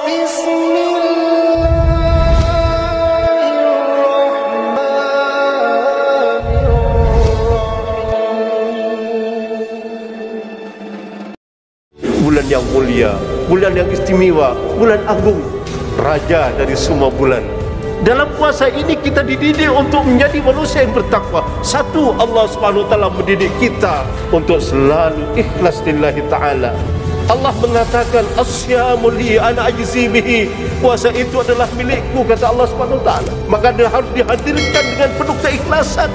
Bulan yang mulia, bulan yang istimewa, bulan agung, raja dari semua bulan. Dalam puasa ini kita dididik untuk menjadi manusia yang bertakwa. Satu, Allah Subhanahu wa taala mendidik kita untuk selalu ikhlas lillahi taala. Allah mengatakan as-syamu li ana ajzi bihi. Puasa itu adalah milikku, kata Allah Subhanahu wa taala. Maka dia harus dihadirkan dengan penuh keikhlasan.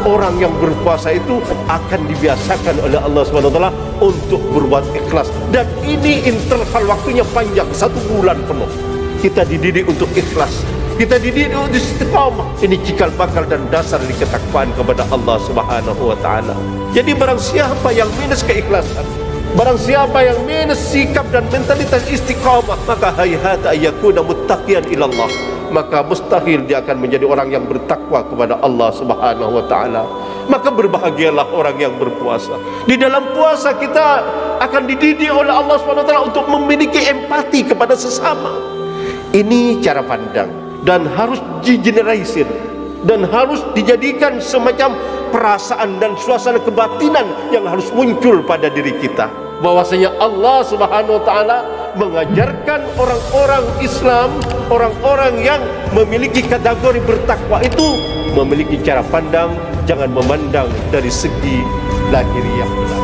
Orang yang berpuasa itu akan dibiasakan oleh Allah Subhanahu wa taala untuk berbuat ikhlas. Dan ini interval waktunya panjang, 1 bulan penuh. Kita dididik untuk ikhlas, kita dididik untuk istiqamah. Ini cikal bakal dan dasar dari ketakwaan kepada Allah Subhanahu wa taala. Jadi barang siapa yang minus keikhlasan, barang siapa yang minus sikap dan mentalitas istiqamah, maka hayhat ayyakuna muttaqiyan ilallah, maka mustahil dia akan menjadi orang yang bertakwa kepada Allah Subhanahu wa taala. Maka berbahagialah orang yang berpuasa. Di dalam puasa kita akan dididik oleh Allah Subhanahu wa taala untuk memiliki empati kepada sesama. Ini cara pandang dan harus digeneralisir dan harus dijadikan semacam perasaan dan suasana kebatinan yang harus muncul pada diri kita, bahwasanya Allah Subhanahu wa taala mengajarkan orang-orang Islam, orang-orang yang memiliki kategori bertakwa itu memiliki cara pandang, jangan memandang dari segi lahiriah belaka.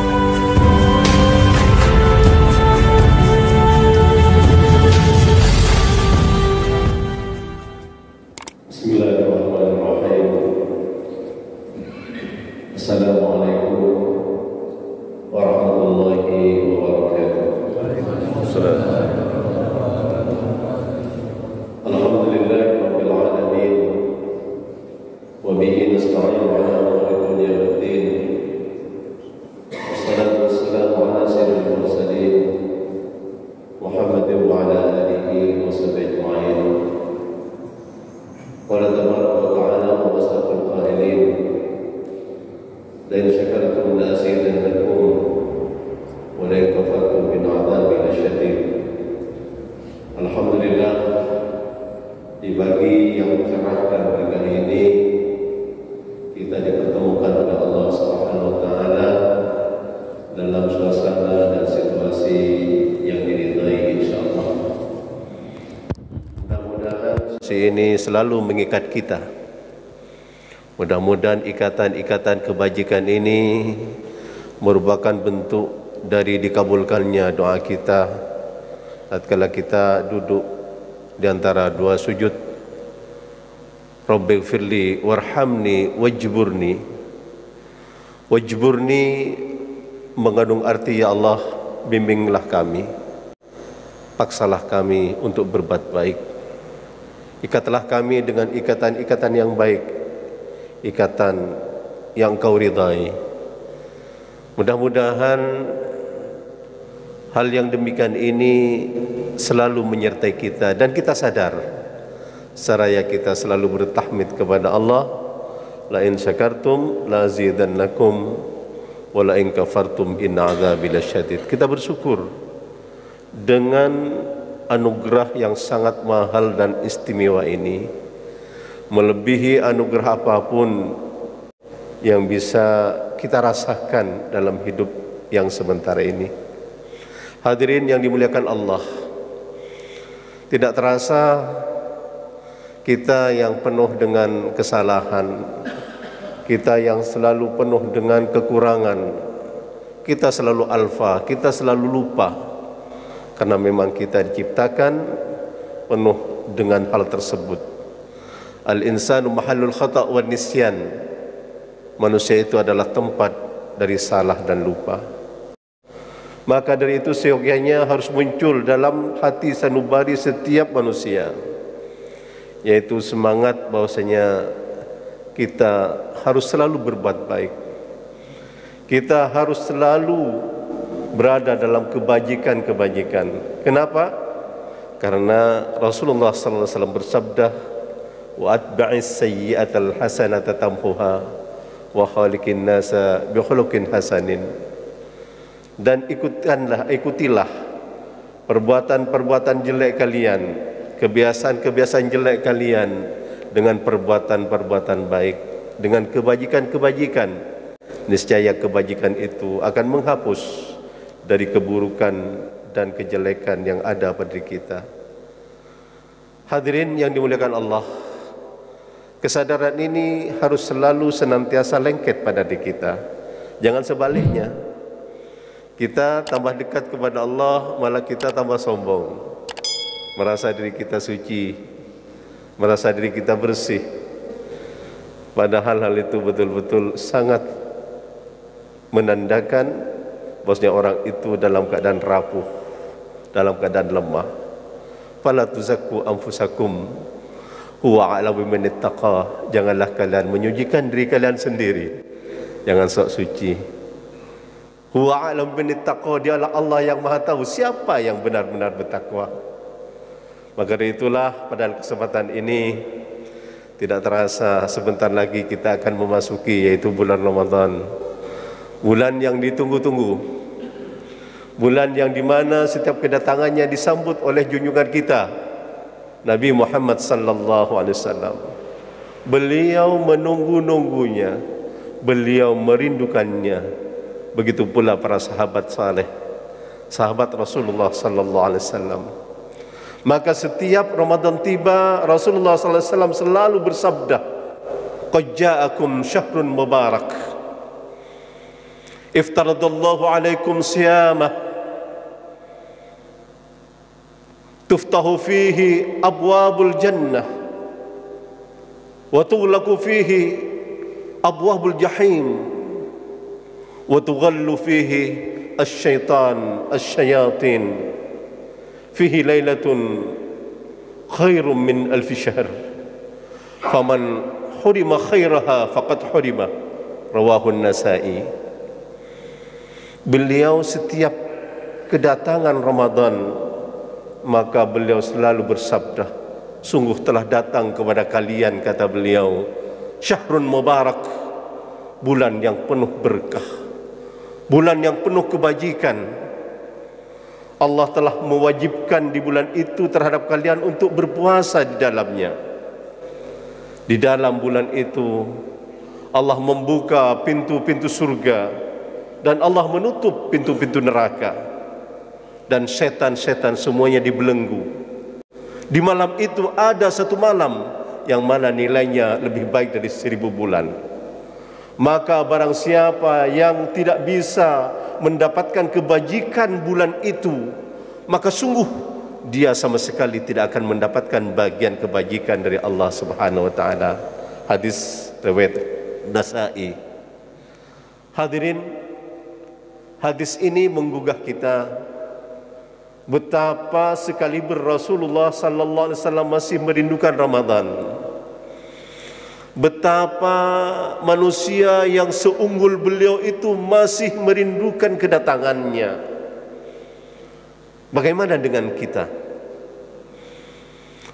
Bismillahirrahmanirrahim. Assalamualaikum warahmatullahi wabarakatuh. Alhamdulillahirabbil alamin wa bihi nasta'inu ala umuri dunya waddin. Wassalatu wassalamu ala sayyidil mursalin Muhammadin wa ala alihi wa sahbihi ajma'in. Qala tabaraka wa ta'ala wa asdaqul qailin la in syakartum la azidannakum wa la in kafartum min 'adzabi lasyadid. Alhamdulillah, di pagi yang cerah dan berkah ini kita dipertemukan oleh Allah Subhanahu wa taala dalam suasana dan situasi yang diridhai insyaallah. Ini selalu mengikat kita. Mudah-mudahan ikatan-ikatan kebajikan ini merupakan bentuk dari dikabulkannya doa kita tatkala kita duduk di antara dua sujud. Rabbighfirli warhamni wajburni. Wajburni mengandung arti, ya Allah, bimbinglah kami, paksalah kami untuk berbuat baik. Ikatlah kami dengan ikatan-ikatan yang baik, ikatan yang Kau ridai. Mudah-mudahan hal yang demikian ini selalu menyertai kita dan kita sadar seraya kita selalu bertahmid kepada Allah, la in syakartum la azidannakum wa la in kafartum inna adzabi lasyadid. Kita bersyukur dengan anugerah yang sangat mahal dan istimewa ini, melebihi anugerah apapun yang bisa kita rasakan dalam hidup yang sementara ini. Hadirin yang dimuliakan Allah, tidak terasa kita yang penuh dengan kesalahan, kita yang selalu penuh dengan kekurangan, kita selalu alfa, kita selalu lupa. Karena memang kita diciptakan penuh dengan hal tersebut. Al-insanu mahallul khata' wa nisyan. Manusia itu adalah tempat dari salah dan lupa. Maka dari itu seyogyanya harus muncul dalam hati sanubari setiap manusia, yaitu semangat bahwasanya kita harus selalu berbuat baik. Kita harus selalu berada dalam kebajikan-kebajikan. Kenapa? Karena Rasulullah sallallahu alaihi wasallam bersabda, wa atba'is sayyi'atal hasanata tamhuha wa khaliqin nasa bi khuluqin hasanin. Dan ikutilah perbuatan-perbuatan jelek kalian, kebiasaan-kebiasaan jelek kalian dengan perbuatan-perbuatan baik, dengan kebajikan-kebajikan. Niscaya kebajikan itu akan menghapus dari keburukan dan kejelekan yang ada pada diri kita. Hadirin yang dimuliakan Allah, kesadaran ini harus selalu senantiasa lengket pada diri kita. Jangan sebaliknya, kita tambah dekat kepada Allah, malah kita tambah sombong, merasa diri kita suci, merasa diri kita bersih. Padahal hal itu betul-betul sangat menandakan bahwasanya orang itu dalam keadaan rapuh, dalam keadaan lemah. Fala tuzakku anfusakum huwa a'lamu biman ittaqa. Janganlah kalian menyucikan diri kalian sendiri, jangan sok suci. Huwa a'lamu biman ittaqa, dialah Allah yang Maha tahu siapa yang benar-benar bertakwa. Maka dari itulah pada kesempatan ini tidak terasa sebentar lagi kita akan memasuki yaitu bulan Ramadan. Bulan yang ditunggu-tunggu, bulan yang dimana setiap kedatangannya disambut oleh junjungan kita Nabi Muhammad sallallahu alaihi wasallam. Beliau menunggu-nunggunya, beliau merindukannya. Begitu pula para sahabat saleh, sahabat Rasulullah sallallahu alaihi wasallam. Maka setiap Ramadan tiba, Rasulullah sallallahu alaihi wasallam selalu bersabda, "Qad ja'akum syahrun mubarak. Iftaradallahu alaikum siyamah. Tuftahu fihi abwabul jannah. Wa tughlaqu fihi abwabul jahim. Wa tughallu fihi asy-syaitan asy-syayatin. Fihi lailatun khairum min alfi syahr. Faman hurima khairaha faqad hurima." Rawahu An-Nasa'i. Beliau setiap kedatangan Ramadan, maka beliau selalu bersabda, sungguh telah datang kepada kalian, kata beliau, syahrun mubarak, bulan yang penuh berkah, bulan yang penuh kebajikan. Allah telah mewajibkan di bulan itu terhadap kalian untuk berpuasa di dalamnya. Di dalam bulan itu Allah membuka pintu-pintu surga dan Allah menutup pintu-pintu neraka, dan setan-setan semuanya dibelenggu. Di malam itu ada satu malam yang mana nilainya lebih baik dari 1000 bulan. Maka barang siapa yang tidak bisa mendapatkan kebajikan bulan itu, maka sungguh dia sama sekali tidak akan mendapatkan bagian kebajikan dari Allah Subhanahu wa taala. Hadis riwayat Nasa'i. Hadirin, hadis ini menggugah kita betapa sekaliber Rasulullah sallallahu alaihi wasallam masih merindukan Ramadan. Betapa manusia yang seunggul beliau itu masih merindukan kedatangannya. Bagaimana dengan kita?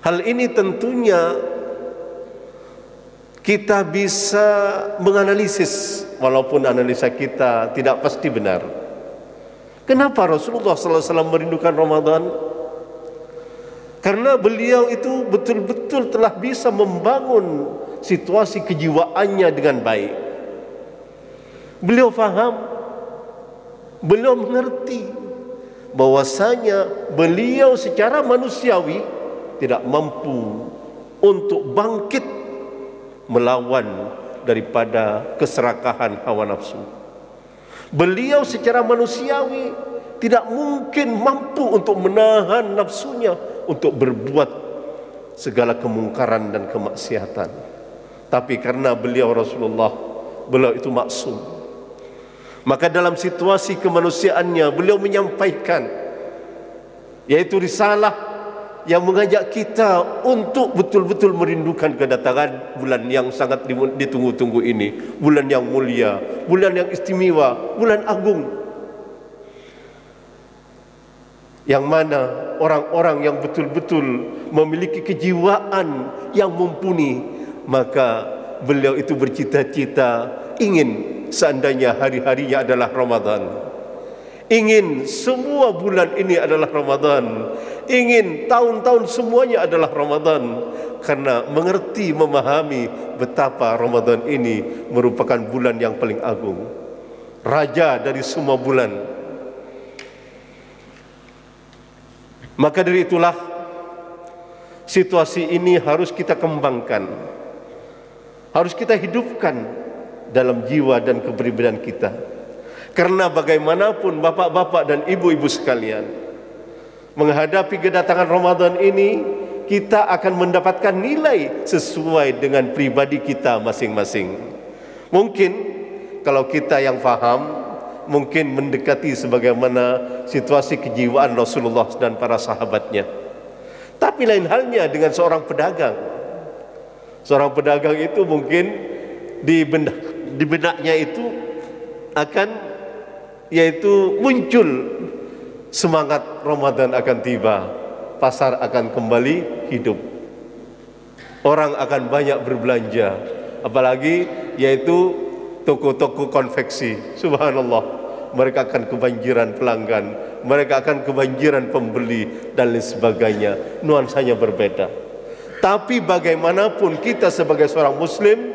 Hal ini tentunya kita bisa menganalisis, walaupun analisa kita tidak pasti benar. Kenapa Rasulullah SAW merindukan Ramadan? Karena beliau itu betul-betul telah bisa membangun situasi kejiwaannya dengan baik. Beliau faham, beliau mengerti bahwasanya beliau secara manusiawi tidak mampu untuk bangkit melawan daripada keserakahan hawa nafsu. Beliau secara manusiawi tidak mungkin mampu untuk menahan nafsunya untuk berbuat segala kemungkaran dan kemaksiatan. Tapi karena beliau Rasulullah, beliau itu maksum, maka dalam situasi kemanusiaannya beliau menyampaikan, yaitu risalah yang mengajak kita untuk betul-betul merindukan kedatangan bulan yang sangat ditunggu-tunggu ini, bulan yang mulia, bulan yang istimewa, bulan agung, yang mana orang-orang yang betul-betul memiliki kejiwaan yang mumpuni, maka beliau itu bercita-cita ingin seandainya hari-harinya adalah Ramadan, ingin semua bulan ini adalah Ramadan, ingin tahun-tahun semuanya adalah Ramadan, karena mengerti, memahami betapa Ramadan ini merupakan bulan yang paling agung, raja dari semua bulan. Maka dari itulah situasi ini harus kita kembangkan, harus kita hidupkan dalam jiwa dan kepribadian kita. Karena bagaimanapun bapak-bapak dan ibu-ibu sekalian, menghadapi kedatangan Ramadan ini, kita akan mendapatkan nilai sesuai dengan pribadi kita masing-masing. Mungkin kalau kita yang faham, mungkin mendekati sebagaimana situasi kejiwaan Rasulullah dan para sahabatnya. Tapi lain halnya dengan seorang pedagang. Seorang pedagang itu mungkin di benaknya itu akan muncul semangat Ramadan akan tiba, pasar akan kembali hidup, orang akan banyak berbelanja, apalagi yaitu toko-toko konveksi. Subhanallah, mereka akan kebanjiran pelanggan, mereka akan kebanjiran pembeli dan lain sebagainya. Nuansanya berbeda. Tapi bagaimanapun kita sebagai seorang muslim,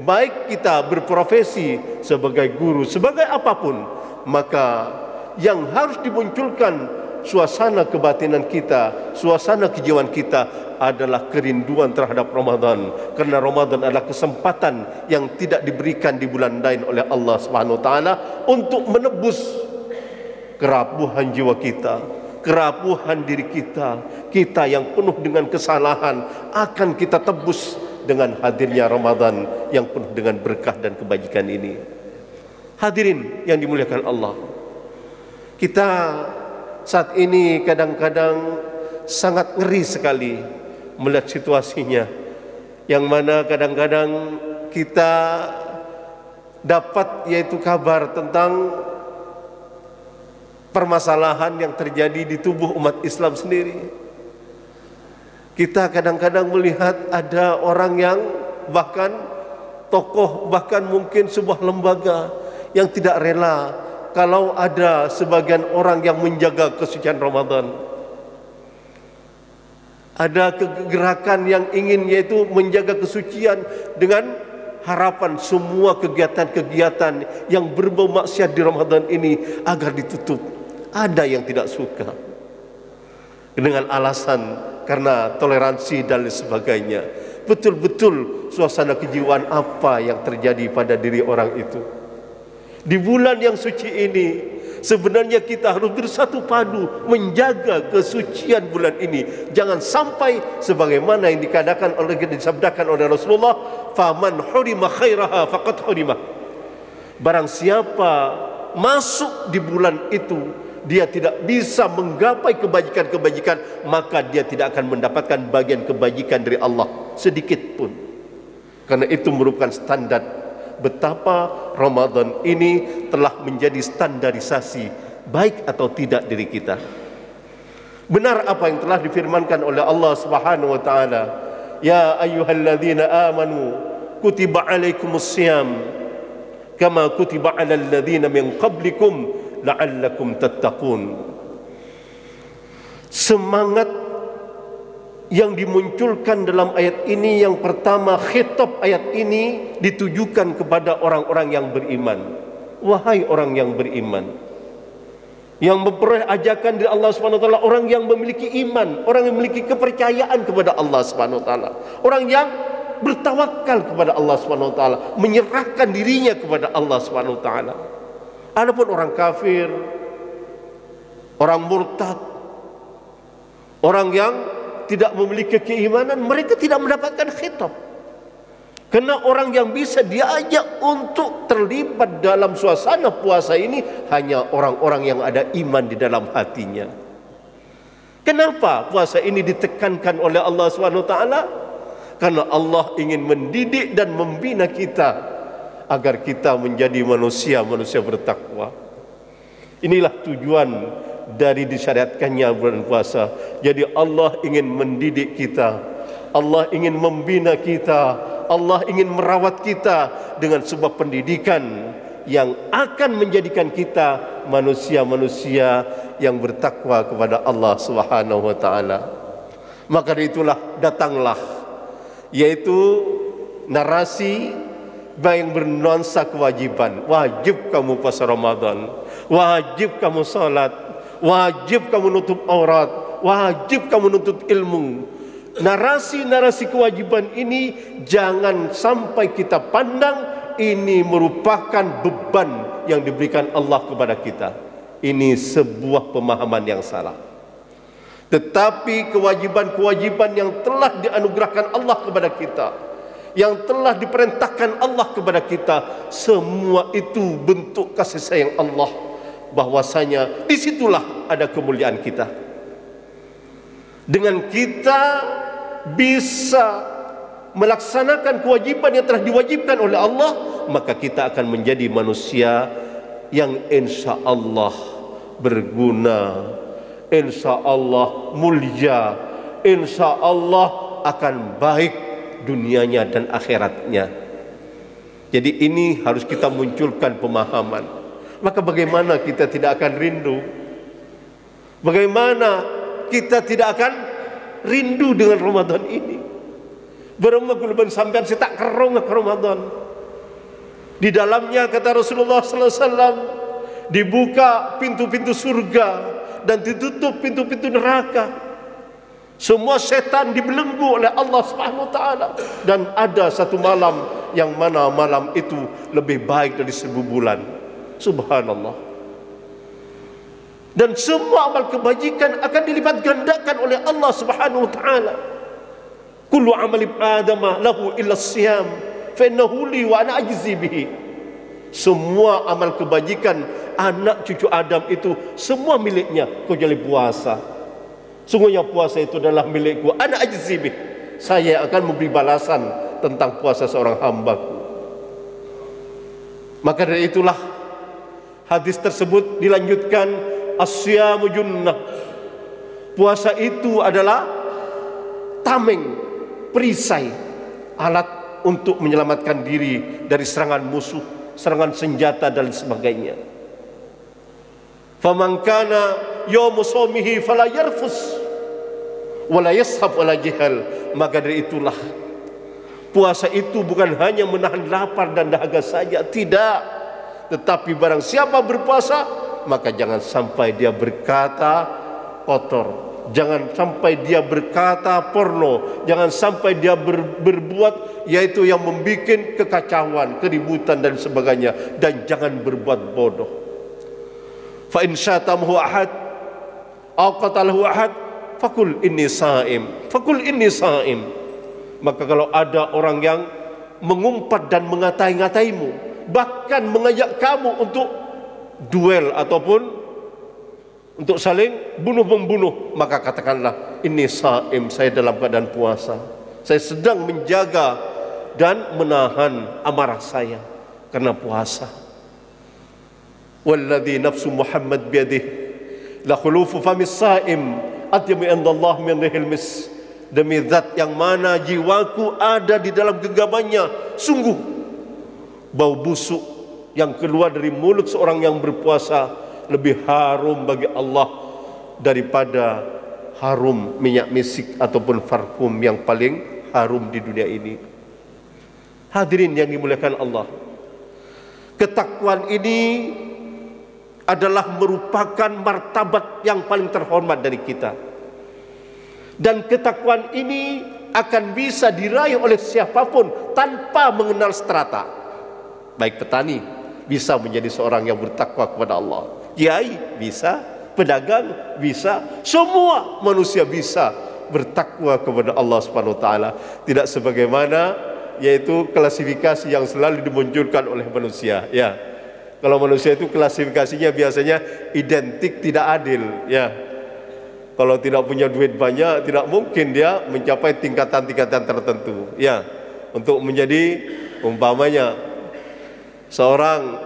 baik kita berprofesi sebagai guru, sebagai apapun, maka yang harus dimunculkan suasana kebatinan kita, suasana kejiwaan kita adalah kerinduan terhadap Ramadan. Karena Ramadan adalah kesempatan yang tidak diberikan di bulan lain oleh Allah Subhanahu wa taala untuk menebus kerapuhan jiwa kita, kerapuhan diri kita. Kita yang penuh dengan kesalahan akan kita tebus dengan hadirnya Ramadan yang penuh dengan berkah dan kebajikan ini. Hadirin yang dimuliakan Allah, kita saat ini kadang-kadang sangat ngeri sekali melihat situasinya, yang mana kadang-kadang kita dapat yaitu kabar tentang permasalahan yang terjadi di tubuh umat Islam sendiri. Kita kadang-kadang melihat ada orang yang bahkan tokoh, bahkan mungkin sebuah lembaga yang tidak rela kalau ada sebagian orang yang menjaga kesucian Ramadan. Ada gerakan yang ingin yaitu menjaga kesucian dengan harapan semua kegiatan-kegiatan yang berbau maksiat di Ramadan ini agar ditutup. Ada yang tidak suka dengan alasan karena toleransi dan lain sebagainya. Betul-betul suasana kejiwaan apa yang terjadi pada diri orang itu. Di bulan yang suci ini sebenarnya kita harus bersatu padu menjaga kesucian bulan ini. Jangan sampai sebagaimana yang disabdakan oleh Rasulullah, faman hurima khairaha faqad hurima. Barang siapa masuk di bulan itu dia tidak bisa menggapai kebajikan-kebajikan, maka dia tidak akan mendapatkan bagian kebajikan dari Allah sedikit pun. Karena itu merupakan standar betapa Ramadan ini telah menjadi standarisasi baik atau tidak diri kita. Benar apa yang telah difirmankan oleh Allah Subhanahu wa taala, ya ayyuhalladzina amanu kutiba alaikumusiyam kama kutiba alal ladzina min qablikum la'allakum tattaqun. Semangat yang dimunculkan dalam ayat ini, yang pertama, khitab ayat ini ditujukan kepada orang-orang yang beriman. Wahai orang yang beriman, yang memperoleh ajakan dari Allah Subhanahu wa taala, orang yang memiliki iman, orang yang memiliki kepercayaan kepada Allah Subhanahu wa taala, orang yang bertawakal kepada Allah Subhanahu wa taala, menyerahkan dirinya kepada Allah Subhanahu wa taala. Adapun orang kafir, orang murtad, orang yang tidak memiliki keimanan, mereka tidak mendapatkan khitab. Karena orang yang bisa diajak untuk terlibat dalam suasana puasa ini hanya orang-orang yang ada iman di dalam hatinya. Kenapa puasa ini ditekankan oleh Allah SWT? Karena Allah ingin mendidik dan membina kita agar kita menjadi manusia-manusia bertakwa. Inilah tujuan dari disyariatkannya bulan puasa. Jadi Allah ingin mendidik kita, Allah ingin membina kita, Allah ingin merawat kita dengan sebuah pendidikan yang akan menjadikan kita manusia-manusia yang bertakwa kepada Allah Subhanahu wa taala. Maka dari itulah datanglah, yaitu narasi yang bernuansa kewajiban. Wajib kamu puasa Ramadan, wajib kamu salat, wajib kamu nutup aurat, wajib kamu nuntut ilmu. Narasi-narasi kewajiban ini jangan sampai kita pandang ini merupakan beban yang diberikan Allah kepada kita. Ini sebuah pemahaman yang salah. Tetapi kewajiban-kewajiban yang telah dianugerahkan Allah kepada kita, yang telah diperintahkan Allah kepada kita, semua itu bentuk kasih sayang Allah. Bahwasanya disitulah ada kemuliaan kita. Dengan kita bisa melaksanakan kewajiban yang telah diwajibkan oleh Allah, maka kita akan menjadi manusia yang insya Allah berguna, insya Allah mulia, insya Allah akan baik dunianya dan akhiratnya. Jadi ini harus kita munculkan pemahaman. Maka bagaimana kita tidak akan rindu? Bagaimana kita tidak akan rindu dengan Ramadan ini? Berumah sampean si tak kerong ke Ramadan. Di dalamnya kata Rasulullah sallallahu alaihi wasallam, dibuka pintu-pintu surga dan ditutup pintu-pintu neraka. Semua setan dibelenggu oleh Allah Subhanahu wa taala, dan ada satu malam yang mana malam itu lebih baik dari 1000 bulan. Subhanallah. Dan semua amal kebajikan akan dilipat gandakan oleh Allah Subhanahu wa taala. Kullu amali Adam lahu illa siyam fa innahu li wa ana ajzi bihi. Semua amal kebajikan anak cucu Adam itu semua miliknya kecuali puasa. Sungguhnya puasa itu adalah milikku, ana ajzi bihi. Saya akan memberi balasan tentang puasa seorang hambaku. Maka dari itulah hadis tersebut dilanjutkan, as-siyamu junnah. Puasa itu adalah tameng, perisai, alat untuk menyelamatkan diri dari serangan musuh, serangan senjata dan sebagainya. Faman kana yawmu shaumihi fala yarfus wala yashab wala jihal. Maka dari itulah puasa itu bukan hanya menahan lapar dan dahaga saja, tidak. Tetapi barang siapa berpuasa, maka jangan sampai dia berkata kotor, jangan sampai dia berkata porno, jangan sampai dia berbuat yaitu yang membuat kekacauan, keributan dan sebagainya, dan jangan berbuat bodoh. Fa in syatamahu ahad aw qatalahu ahad fakul inni saim, fakul inni saim. Maka kalau ada orang yang mengumpat dan mengatai-ngataimu, bahkan mengajak kamu untuk duel ataupun untuk saling bunuh-membunuh, maka katakanlah, ini saim, saya dalam keadaan puasa, saya sedang menjaga dan menahan amarah saya karena puasa. Walladzi nafsu Muhammad biyadihi la khulufu famis saim atyamu indallah min rihil mis. Demi zat yang mana jiwaku ada di dalam genggamannya, sungguh bau busuk yang keluar dari mulut seorang yang berpuasa lebih harum bagi Allah daripada harum minyak misik ataupun parfum yang paling harum di dunia ini. Hadirin yang dimuliakan Allah, ketakwaan ini adalah merupakan martabat yang paling terhormat dari kita. Dan ketakwaan ini akan bisa diraih oleh siapapun tanpa mengenal strata. Baik petani bisa menjadi seorang yang bertakwa kepada Allah, kiai bisa, pedagang bisa, semua manusia bisa bertakwa kepada Allah Subhanahu wa taala. Tidak sebagaimana yaitu klasifikasi yang selalu dimunculkan oleh manusia, ya. Kalau manusia itu klasifikasinya biasanya identik tidak adil, ya. Kalau tidak punya duit banyak, tidak mungkin dia mencapai tingkatan-tingkatan tertentu, ya. Untuk menjadi umpamanya seorang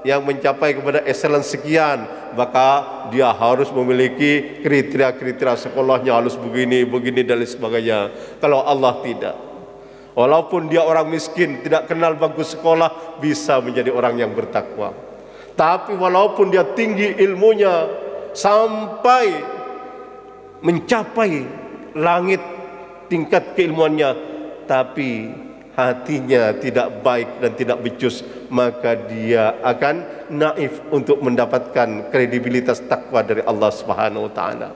yang mencapai kepada excellence sekian, maka dia harus memiliki kriteria-kriteria sekolahnya harus begini, begini dan sebagainya. Kalau Allah tidak. Walaupun dia orang miskin, tidak kenal bangku sekolah, bisa menjadi orang yang bertakwa. Tapi walaupun dia tinggi ilmunya sampai mencapai langit tingkat keilmuannya, tapi hatinya tidak baik dan tidak becus, maka dia akan naif untuk mendapatkan kredibilitas takwa dari Allah Subhanahu wa taala.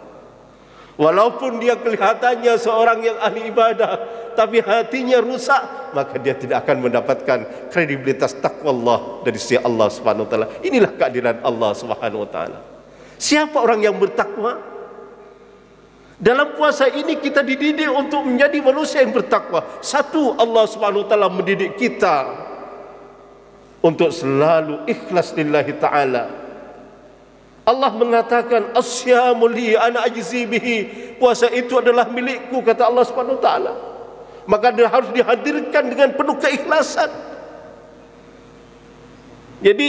Walaupun dia kelihatannya seorang yang ahli ibadah, tapi hatinya rusak, maka dia tidak akan mendapatkan kredibilitas takwa Allah dari sisi Allah Subhanahu wa taala. Inilah keadilan Allah Subhanahu wa taala. Siapa orang yang bertakwa? Dalam puasa ini kita dididik untuk menjadi manusia yang bertakwa. Satu, Allah Subhanahu wa taala mendidik kita untuk selalu ikhlas lillahi taala. Allah mengatakan, "As-siyamu li ana ajzi bihi." Puasa itu adalah milikku, kata Allah Subhanahu wa taala. Maka dia harus dihadirkan dengan penuh keikhlasan. Jadi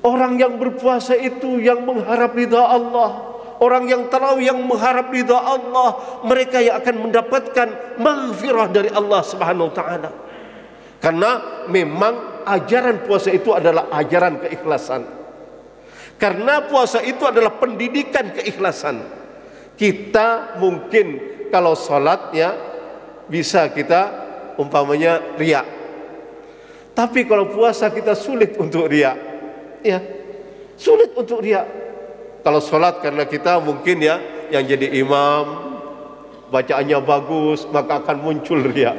orang yang berpuasa itu yang mengharap ridha Allah. Orang yang tarawih yang mengharap ridha Allah, mereka yang akan mendapatkan maghfirah dari Allah Subhanahu wa taala. Karena memang ajaran puasa itu adalah ajaran keikhlasan. Karena puasa itu adalah pendidikan keikhlasan. Kita mungkin kalau sholat ya bisa kita umpamanya riya. Tapi kalau puasa kita sulit untuk riya. Ya, sulit untuk riya. Kalau sholat karena kita mungkin ya yang jadi imam bacaannya bagus, maka akan muncul riya.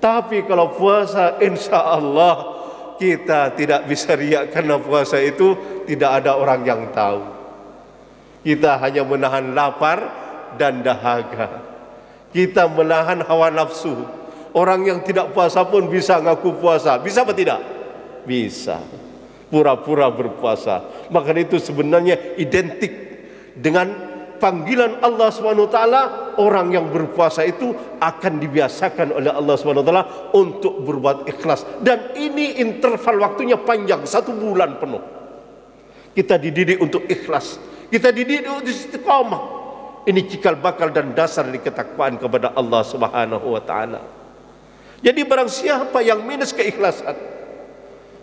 Tapi kalau puasa insya Allah kita tidak bisa riya, karena puasa itu tidak ada orang yang tahu. Kita hanya menahan lapar dan dahaga. Kita menahan hawa nafsu. Orang yang tidak puasa pun bisa ngaku puasa. Bisa apa tidak? Bisa. Pura-pura berpuasa. Maka itu sebenarnya identik dengan panggilan Allah SWT. Orang yang berpuasa itu akan dibiasakan oleh Allah SWT untuk berbuat ikhlas. Dan ini interval waktunya panjang, 1 bulan penuh. Kita dididik untuk ikhlas. Kita dididik untuk istiqamah. Ini cikal bakal dan dasar dari ketakwaan kepada Allah SWT. Jadi barang siapa yang minus keikhlasan,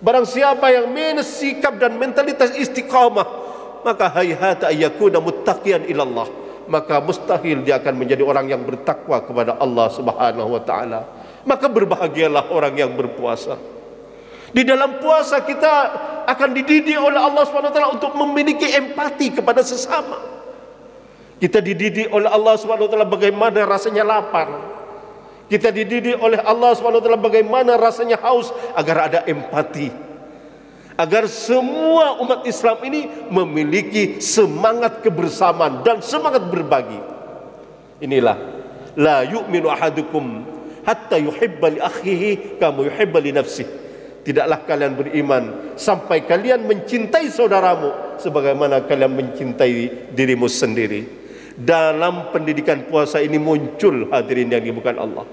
barang siapa yang minus sikap dan mentalitas istiqamah, maka hayhata ayyakuna muttaqiyan ilallah, maka mustahil dia akan menjadi orang yang bertakwa kepada Allah Subhanahu wa taala. Maka berbahagialah orang yang berpuasa. Di dalam puasa kita akan dididik oleh Allah Subhanahu wa taala untuk memiliki empati kepada sesama. Kita dididik oleh Allah Subhanahu wa taala bagaimana rasanya lapar. Kita dididik oleh Allah Subhanahu wa taala bagaimana rasanya haus, agar ada empati. Agar semua umat Islam ini memiliki semangat kebersamaan dan semangat berbagi. Inilah la yu'minu ahadukum hatta yuhibba li akhihi kama yuhibba li nafsihi. Tidaklah kalian beriman sampai kalian mencintai saudaramu sebagaimana kalian mencintai dirimu sendiri. Dalam pendidikan puasa ini muncul, hadirin yang dimuliakan Allah.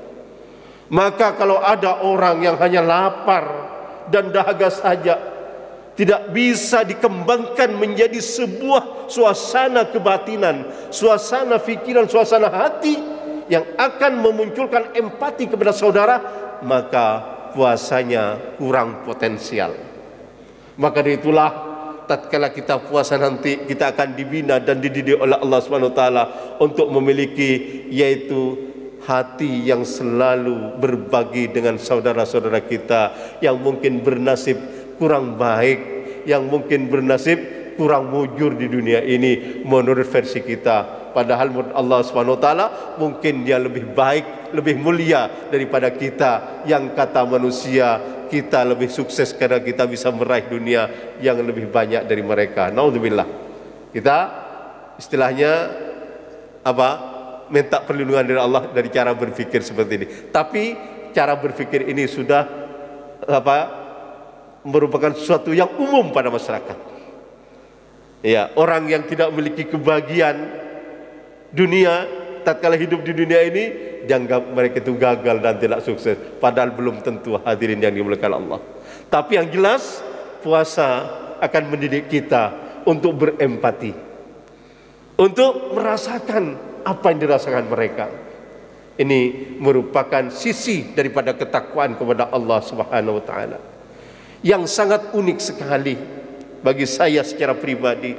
Maka kalau ada orang yang hanya lapar dan dahaga saja, tidak bisa dikembangkan menjadi sebuah suasana kebatinan, suasana fikiran, suasana hati yang akan memunculkan empati kepada saudara, maka puasanya kurang potensial. Maka dari itulah tatkala kita puasa nanti, kita akan dibina dan dididik oleh Allah SWT untuk memiliki yaitu hati yang selalu berbagi dengan saudara-saudara kita yang mungkin bernasib kurang baik, yang mungkin bernasib kurang mujur di dunia ini menurut versi kita. Padahal menurut Allah SWT mungkin dia lebih baik, lebih mulia daripada kita yang kata manusia kita lebih sukses karena kita bisa meraih dunia yang lebih banyak dari mereka. Naudzubillah. Kita istilahnya apa? Minta perlindungan dari Allah dari cara berpikir seperti ini. Tapi cara berpikir ini sudah apa? Merupakan sesuatu yang umum pada masyarakat. Ya, orang yang tidak memiliki kebahagiaan dunia tatkala hidup di dunia ini dianggap mereka itu gagal dan tidak sukses, padahal belum tentu, hadirin yang dimuliakan Allah. Tapi yang jelas puasa akan mendidik kita untuk berempati, untuk merasakan apa yang dirasakan mereka. Ini merupakan sisi daripada ketakwaan kepada Allah Subhanahu wa taala yang sangat unik sekali bagi saya secara pribadi.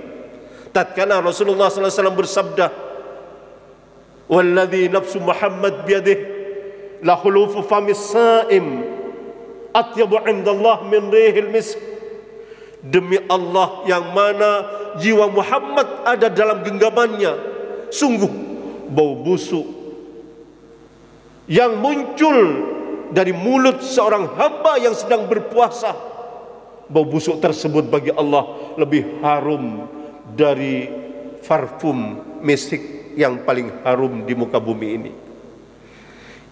Tatkala Rasulullah sallallahu alaihi wasallam bersabda, "Walladzi nafsu Muhammad biyadihi la khulufu famis saim atyabu 'indallah min rihil misk." Demi Allah yang mana jiwa Muhammad ada dalam genggamannya, sungguh bau busuk yang muncul dari mulut seorang hamba yang sedang berpuasa, bau busuk tersebut bagi Allah lebih harum dari parfum misik yang paling harum di muka bumi ini.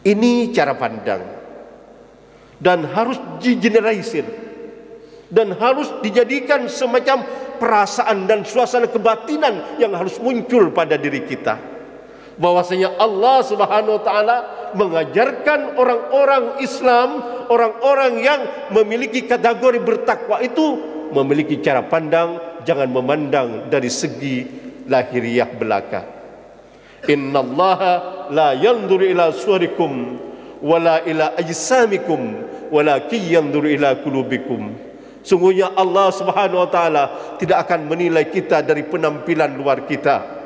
Ini cara pandang dan harus digeneralisir dan harus dijadikan semacam perasaan dan suasana kebatinan yang harus muncul pada diri kita, bahwasanya Allah Subhanahu wa taala mengajarkan orang-orang Islam, orang-orang yang memiliki kategori bertakwa itu memiliki cara pandang, jangan memandang dari segi lahiriah belaka. Innallaha la yanzuru ila suwarikum wala ila ajsamikum walakin yanzuru ila qulubikum. Sungguhnya Allah Subhanahu wa taala tidak akan menilai kita dari penampilan luar kita.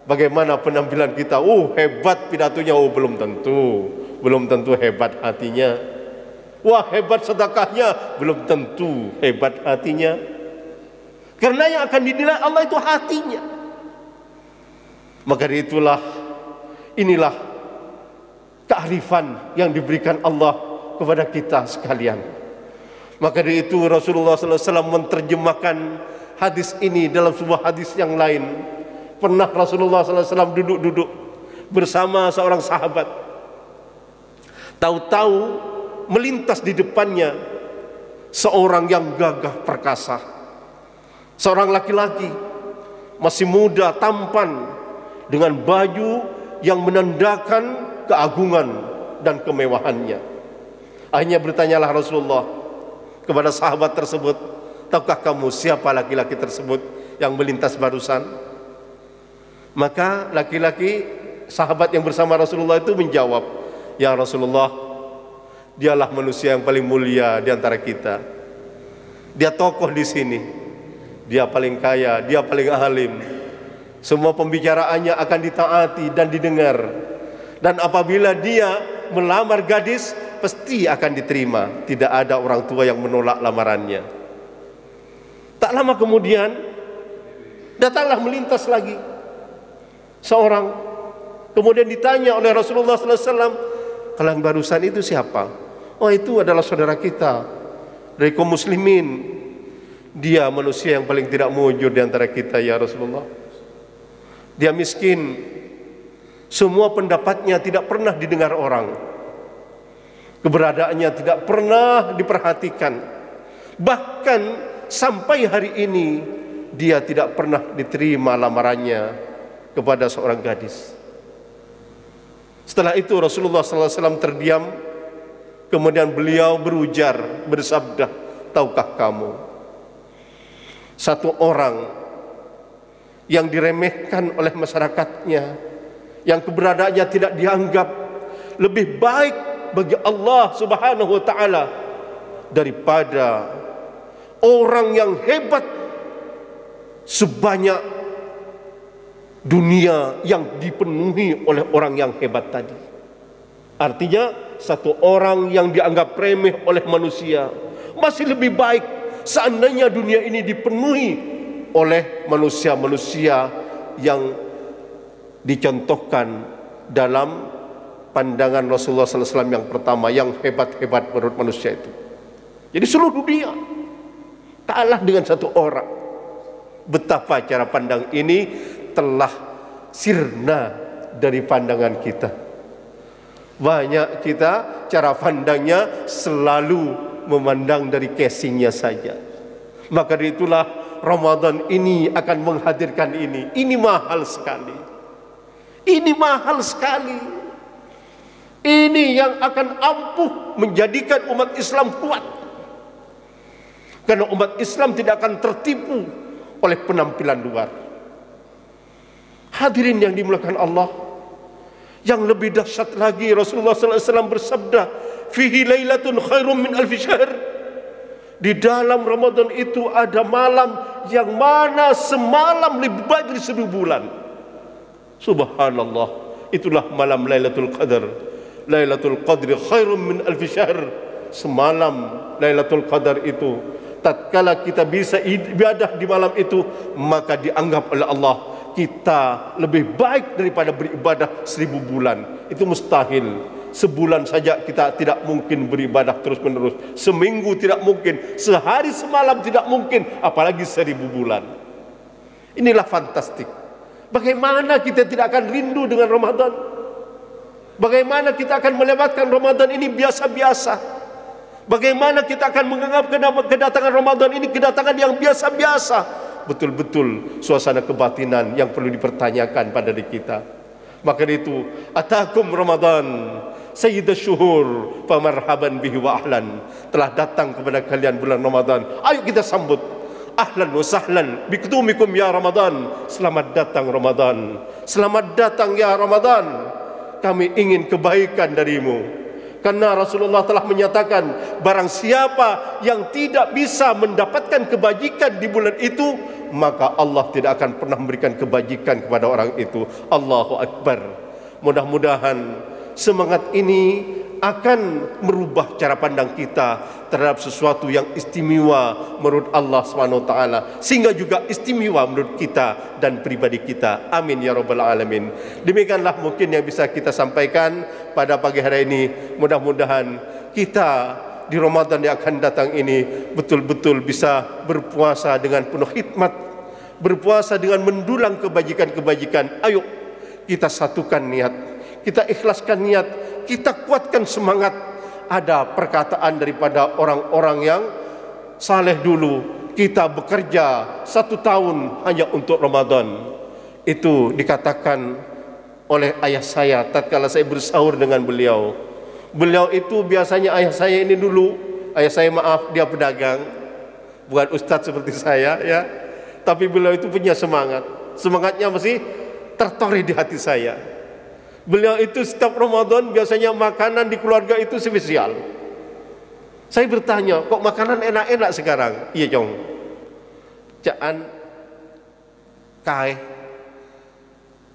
Bagaimana penampilan kita? Hebat pidatonya. Belum tentu. Belum tentu hebat hatinya. Wah, hebat sedekahnya. Belum tentu hebat hatinya. Karena yang akan dinilai Allah itu hatinya. Maka dari inilah kearifan yang diberikan Allah kepada kita sekalian. Maka dari itu Rasulullah SAW menerjemahkan hadis ini dalam sebuah hadis yang lain. Pernah Rasulullah SAW duduk-duduk bersama seorang sahabat. Tahu-tahu melintas di depannya seorang yang gagah perkasa, seorang laki-laki masih muda, tampan, dengan baju yang menandakan keagungan dan kemewahannya. Akhirnya bertanyalah Rasulullah kepada sahabat tersebut, "Tahukah kamu siapa laki-laki tersebut yang melintas barusan?" Maka laki-laki sahabat yang bersama Rasulullah itu menjawab, "Ya Rasulullah, dialah manusia yang paling mulia di antara kita. Dia tokoh di sini. Dia paling kaya, dia paling alim. Semua pembicaraannya akan ditaati dan didengar. Dan apabila dia melamar gadis, pasti akan diterima. Tidak ada orang tua yang menolak lamarannya." Tak lama kemudian datanglah melintas lagi seorang. Kemudian ditanya oleh Rasulullah SAW, "Kalau yang barusan itu siapa?" "Oh, itu adalah saudara kita dari kaum muslimin. Dia manusia yang paling tidak mujur di antara kita, ya Rasulullah. Dia miskin. Semua pendapatnya tidak pernah didengar orang. Keberadaannya tidak pernah diperhatikan. Bahkan sampai hari ini dia tidak pernah diterima lamarannya kepada seorang gadis." Setelah itu Rasulullah SAW terdiam. Kemudian beliau berujar, bersabda, "Tahukah kamu, satu orang yang diremehkan oleh masyarakatnya, yang keberadaannya tidak dianggap, lebih baik bagi Allah Subhanahu wa taala daripada orang yang hebat sebanyak dunia yang dipenuhi oleh orang yang hebat tadi." Artinya satu orang yang dianggap remeh oleh manusia masih lebih baik seandainya dunia ini dipenuhi oleh manusia-manusia yang dicontohkan dalam pandangan Rasulullah SAW yang pertama, yang hebat-hebat menurut manusia itu. Jadi seluruh dunia kalah dengan satu orang. Betapa cara pandang ini telah sirna dari pandangan kita. Banyak kita cara pandangnya selalu memandang dari casingnya saja. Maka dari itulah Ramadan ini akan menghadirkan ini. Ini mahal sekali. Ini mahal sekali. Ini yang akan ampuh menjadikan umat Islam kuat. Karena umat Islam tidak akan tertipu oleh penampilan luar. Hadirin yang dimuliakan Allah, Yang lebih dahsyat lagi, Rasulullah sallallahu alaihi wasallam bersabda, "Fihi lailatun khairum min alfi syahr." Di dalam Ramadan itu ada malam yang mana semalam lebih baik dari 1000 bulan. Subhanallah, itulah malam Lailatul Qadar. Lailatul Qadri khairum min alfi syahr. Semalam Lailatul Qadar itu, tatkala kita bisa ibadah di malam itu, maka dianggap oleh Allah kita lebih baik daripada beribadah 1000 bulan. Itu mustahil. Sebulan saja kita tidak mungkin beribadah terus menerus. Seminggu tidak mungkin. Sehari semalam tidak mungkin. Apalagi 1000 bulan. Inilah fantastik. Bagaimana kita tidak akan rindu dengan Ramadan? Bagaimana kita akan melewatkan Ramadan ini biasa-biasa? Bagaimana kita akan menganggap kedatangan Ramadan ini kedatangan yang biasa-biasa? Betul-betul suasana kebatinan yang perlu dipertanyakan pada diri kita. Maka itu, atakum Ramadan Sayyidah syuhur, famarhaban bihi wa ahlan. Telah datang kepada kalian bulan Ramadan. Ayo kita sambut. Ahlan wa sahlan bikutumikum ya Ramadan. Selamat datang Ramadan. Selamat datang ya Ramadan. Kami ingin kebaikan darimu. Karena Rasulullah telah menyatakan, barang siapa yang tidak bisa mendapatkan kebajikan di bulan itu, maka Allah tidak akan pernah memberikan kebajikan kepada orang itu. Allahu Akbar. Mudah-mudahan semangat ini akan merubah cara pandang kita terhadap sesuatu yang istimewa menurut Allah SWT, sehingga juga istimewa menurut kita dan pribadi kita. Amin ya rabbal alamin. Demikianlah mungkin yang bisa kita sampaikan pada pagi hari ini. Mudah-mudahan kita di Ramadan yang akan datang ini betul-betul bisa berpuasa dengan penuh hikmat, berpuasa dengan mendulang kebajikan-kebajikan. Ayo kita satukan niat, kita ikhlaskan niat, kita kuatkan semangat. Ada perkataan daripada orang-orang yang saleh dulu, kita bekerja 1 tahun hanya untuk Ramadan. Itu dikatakan oleh ayah saya tatkala saya bersahur dengan beliau. Beliau itu biasanya ayah saya ini dulu, ayah saya maaf dia pedagang, bukan ustadz seperti saya ya. Tapi beliau itu punya semangat. Semangatnya masih tertori di hati saya. Beliau itu setiap Ramadan biasanya makanan di keluarga itu spesial. Saya bertanya, kok makanan enak-enak sekarang? Iya Jong. Jangan kai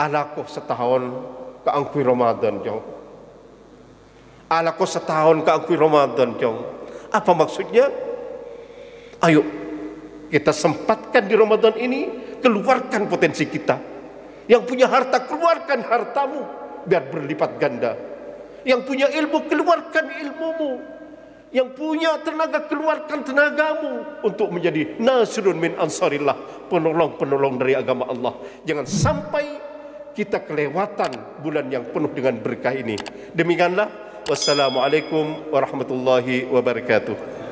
anakku setahun keangkui Ramadan Jong. Anakku setahun keangkui Ramadan Jong. Apa maksudnya? Ayo kita sempatkan di Ramadan ini, keluarkan potensi kita. Yang punya harta, keluarkan hartamu biar berlipat ganda. Yang punya ilmu, keluarkan ilmumu. Yang punya tenaga, keluarkan tenagamu untuk menjadi nasrun min ansarillah, penolong-penolong dari agama Allah. Jangan sampai kita kelewatan bulan yang penuh dengan berkah ini. Demikianlah, wassalamualaikum warahmatullahi wabarakatuh.